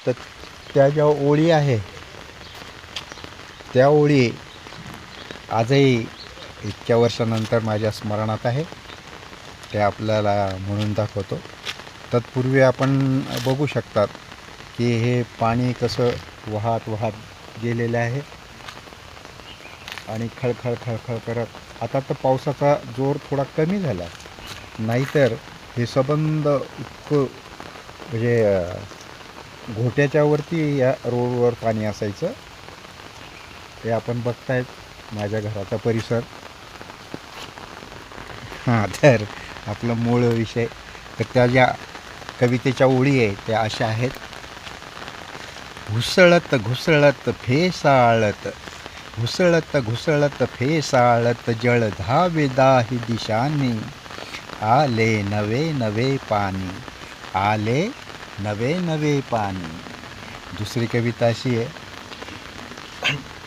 तर त्या ज्या ओळी आहे त्या ओळी आजही इतक्या वर्षानंतर माझ्या स्मरणात आहे. ते आपल्याला म्हणून दाखवतो. तत्पूर्वी आपण बघू शकतात की हे पाणी कसं वाहत वाहत गेलेलं आहे आणि खळखळ खळखळ करत. आता तर पावसाचा जोर थोडा कमी झाला, नाहीतर हे सबंध इतकं म्हणजे घोट्याच्या वरती या रोडवर पाणी असायचं. हे आपण बघतायत माझ्या घराचा परिसर. हां, तर आपला मूळ विषय, तर त्या ज्या कवितेच्या ओळी आहे त्या अशा आहेत. घुसळत घुसळत फेसाळत, घुसळत घुसळत फेसाळत जळ धावे दाही दिशांनी, आले नवे नवे पाणी, आले नवे नवे पाणी. दुसरी कविता अशी आहे.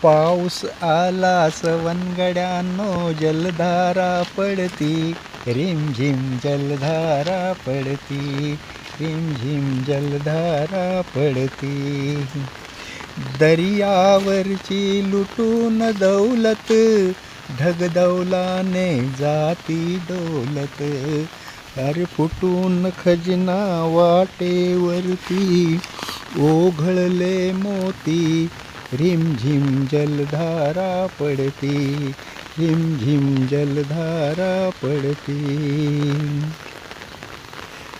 पाऊस आला सवनगड्यांनो जलधारा पडती, रिमझिम जलधारा पडती, रिमझिम जलधारा पडती. दर्यावरची लुटून दौलत, ढगदौलाने जाती डोलत. अरे फुटून खजना वाटेवरती, ओघळले मोती, रिमझिम जलधारा पडती, रिमझिम जलधारा पडती.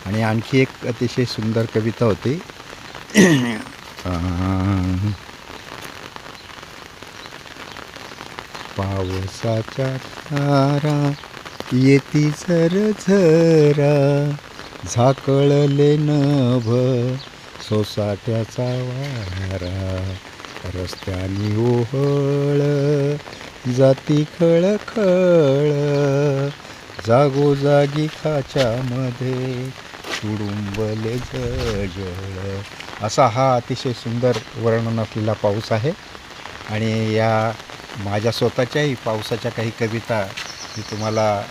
आणि आणखी एक अतिशय सुंदर कविता होती. पावसाच्या धारा येती झरझरा, झाकळले नभ सोसाट्याचा वारा. रस्त्यानी ओहळ जाती खळखळ, जागोजागी खाच्यामध्ये तुडुंबले जळ. असा हा अतिशय सुंदर वर्णन असलेला पाऊस आहे. आणि या माझ्या स्वतःच्याही पावसाच्या काही कविता मी तुम्हाला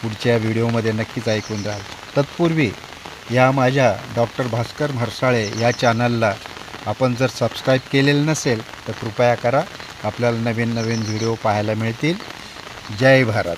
पुढच्या व्हिडिओमध्ये नक्कीच ऐकून द्याल. तत्पूर्वी या माझ्या डॉक्टर भास्कर म्हरसाळे या चॅनलला आपण जर सबस्क्राईब केलेलं नसेल तर कृपया करा. आपल्याला नवीन नवीन व्हिडिओ पाहायला मिळतील. जय भारत.